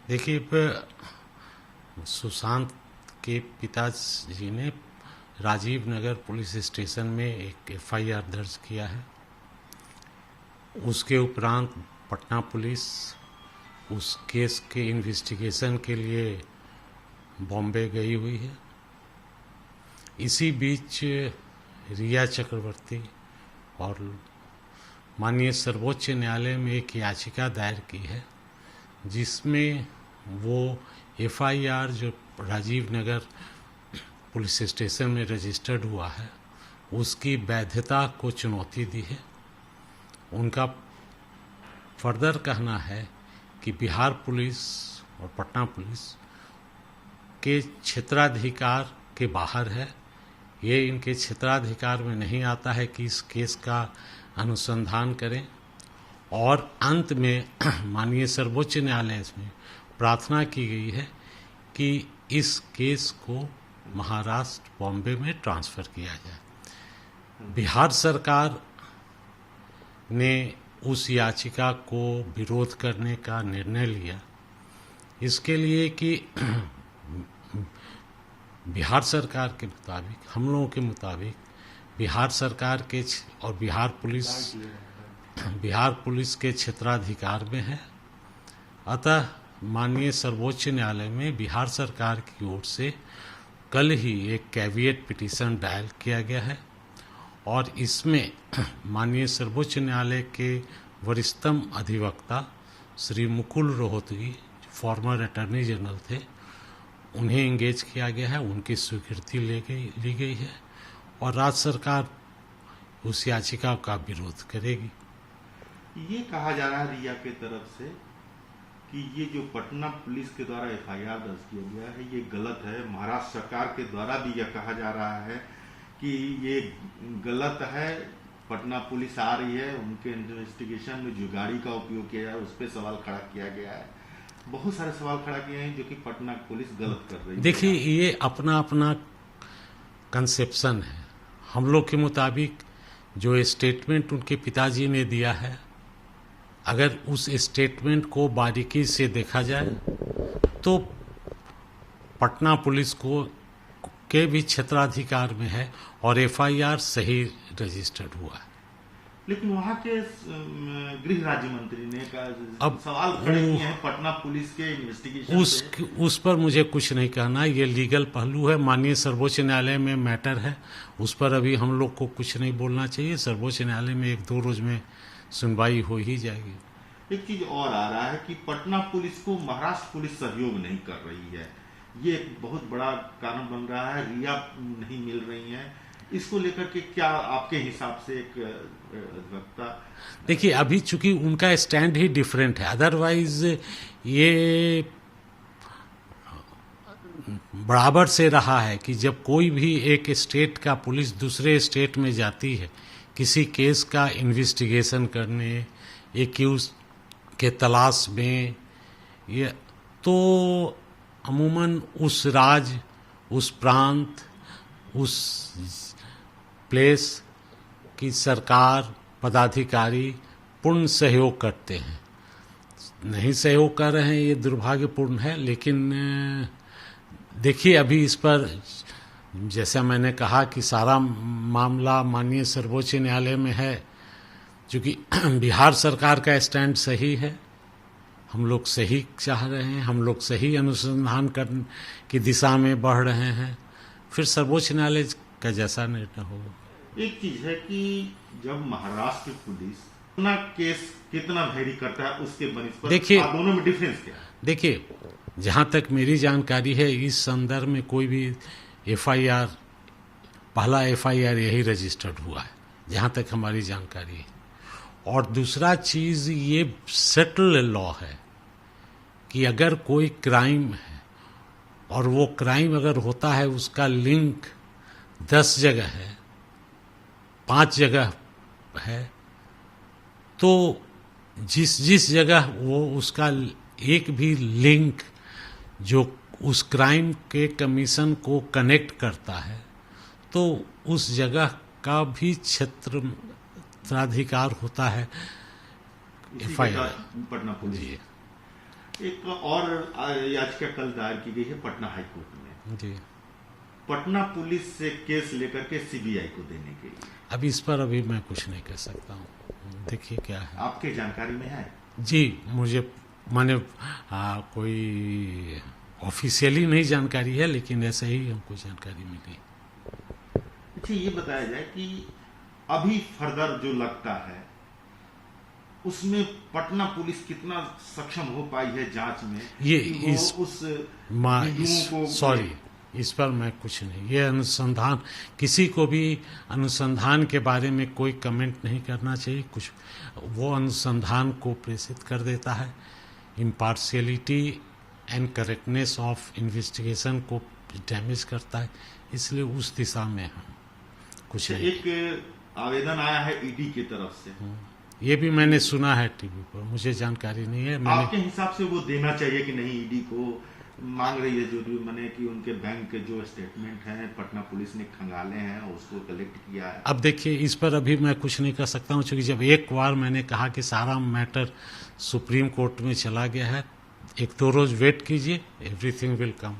देखिए, सुशांत के पिताजी ने राजीव नगर पुलिस स्टेशन में एक एफआईआर दर्ज किया है। उसके उपरांत पटना पुलिस उस केस के इन्वेस्टिगेशन के लिए बॉम्बे गई हुई है। इसी बीच रिया चक्रवर्ती और माननीय सर्वोच्च न्यायालय में एक याचिका दायर की है, जिसमें वो एफआईआर जो राजीव नगर पुलिस स्टेशन में रजिस्टर्ड हुआ है उसकी वैधता को चुनौती दी है। उनका फर्दर कहना है कि बिहार पुलिस और पटना पुलिस के क्षेत्राधिकार के बाहर है। ये इनके क्षेत्राधिकार में नहीं आता है कि इस केस का अनुसंधान करें। और अंत में माननीय सर्वोच्च न्यायालय में प्रार्थना की गई है कि इस केस को महाराष्ट्र बॉम्बे में ट्रांसफ़र किया जाए। बिहार सरकार ने उस याचिका को विरोध करने का निर्णय लिया, इसके लिए कि बिहार सरकार के मुताबिक, हम लोगों के मुताबिक, बिहार सरकार के और बिहार पुलिस के क्षेत्राधिकार में है। अतः माननीय सर्वोच्च न्यायालय में बिहार सरकार की ओर से कल ही एक कैविएट पिटीशन दायर किया गया है और इसमें माननीय सर्वोच्च न्यायालय के वरिष्ठतम अधिवक्ता Shri Mukul Rohatgi, farmer attorney general थे, उन्हें एंगेज किया गया है। उनकी स्वीकृति ली गई है और राज्य सरकार उस याचिका का विरोध करेगी। ये कहा जा रहा है रिया के तरफ से कि ये जो पटना पुलिस के द्वारा एफआईआर दर्ज किया गया है ये गलत है। महाराष्ट्र सरकार के द्वारा भी यह कहा जा रहा है कि ये गलत है। पटना पुलिस आ रही है, उनके इन्वेस्टिगेशन में जो गाड़ी का उपयोग किया है उस पर सवाल खड़ा किया गया है। बहुत सारे सवाल खड़ा किए हैं जो कि पटना पुलिस गलत कर रही है। देखिए, ये अपना अपना कंसेप्शन है। हम लोग के मुताबिक जो स्टेटमेंट उनके पिताजी ने दिया है, अगर उस स्टेटमेंट को बारीकी से देखा जाए तो पटना पुलिस को के भी क्षेत्राधिकार में है और एफआईआर सही रजिस्टर्ड हुआ है। लेकिन वहाँ के गृह राज्य मंत्री ने अब सवाल खड़े किए हैं पटना पुलिस के इन्वेस्टिगेशन उस पर मुझे कुछ नहीं कहना। ये लीगल पहलू है, माननीय सर्वोच्च न्यायालय में मैटर है, उस पर अभी हम लोग को कुछ नहीं बोलना चाहिए। सर्वोच्च न्यायालय में 1-2 रोज में सुनवाई हो ही जाएगी। एक चीज और आ रहा है कि पटना पुलिस को महाराष्ट्र पुलिस सहयोग नहीं कर रही है, ये एक बहुत बड़ा कारण बन रहा है। रिया नहीं मिल रही है, इसको लेकर के क्या आपके हिसाब से एक अधिवक्ता? देखिए, अभी चूंकि उनका स्टैंड ही डिफरेंट है, अदरवाइज ये बराबर से रहा है कि जब कोई भी एक स्टेट का पुलिस दूसरे स्टेट में जाती है किसी केस का इन्वेस्टिगेशन करने, एक्यूज के तलाश में, ये तो अमूमन उस राज्य, उस प्रांत, उस प्लेस की सरकार, पदाधिकारी पूर्ण सहयोग करते हैं। नहीं सहयोग कर रहे हैं ये दुर्भाग्यपूर्ण है। लेकिन देखिए, अभी इस पर जैसा मैंने कहा कि सारा मामला माननीय सर्वोच्च न्यायालय में है। क्योंकि बिहार सरकार का स्टैंड सही है, हम लोग सही चाह रहे हैं, हम लोग सही अनुसंधान करने की दिशा में बढ़ रहे हैं, फिर सर्वोच्च न्यायालय का जैसा निर्णय होगा। एक चीज है कि जब महाराष्ट्र पुलिस अपना केस कितना वेरी करता है उसके बनिस पर देखिए, दोनों में डिफरेंस क्या है? देखिए, जहाँ तक मेरी जानकारी है इस संदर्भ में कोई भी एफआईआर, पहला एफआईआर यही रजिस्टर्ड हुआ है जहाँ तक हमारी जानकारी है। और दूसरा चीज़, ये सेटल लॉ है कि अगर कोई क्राइम है और वो क्राइम अगर होता है उसका लिंक 10 जगह है, 5 जगह है, तो जिस जगह वो उसका एक भी लिंक जो उस क्राइम के कमीशन को कनेक्ट करता है तो उस जगह का भी क्षेत्राधिकार होता है एफआईआर। पटना पुलिस एक और याचिका कल दायर की गई है पटना हाई कोर्ट में जी। पटना पुलिस से केस लेकर के सीबीआई को देने के लिए। अब इस पर अभी मैं कुछ नहीं कह सकता हूँ, देखिए क्या है। आपके जानकारी में है? जी, मुझे माने कोई ऑफिशियली नहीं जानकारी है, लेकिन ऐसे ही हमको जानकारी मिली। अच्छा, ये बताया जाए कि अभी फर्दर जो लगता है उसमें पटना पुलिस कितना सक्षम हो पाई है जांच में, ये इस सॉरी, इस पर मैं कुछ नहीं, ये अनुसंधान, किसी को भी अनुसंधान के बारे में कोई कमेंट नहीं करना चाहिए। कुछ वो अनुसंधान को प्रेषित कर देता है, impartiality and correctness of investigation को डैमेज करता है, इसलिए उस दिशा में हम कुछ नहीं। एक आवेदन आया है ईडी की तरफ से, ये भी मैंने सुना है टीवी पर, मुझे जानकारी नहीं है। आपके हिसाब से वो देना चाहिए कि नहीं? ईडी को मांग रही है जो मैंने कि उनके बैंक के जो स्टेटमेंट हैं पटना पुलिस ने खंगाले हैं, उसको कलेक्ट किया है। अब देखिए, इस पर अभी मैं कुछ नहीं कर सकता हूँ, क्योंकि जब एक बार मैंने कहा कि सारा मैटर सुप्रीम कोर्ट में चला गया है, 1-2 रोज वेट कीजिए, एवरीथिंग विल कम।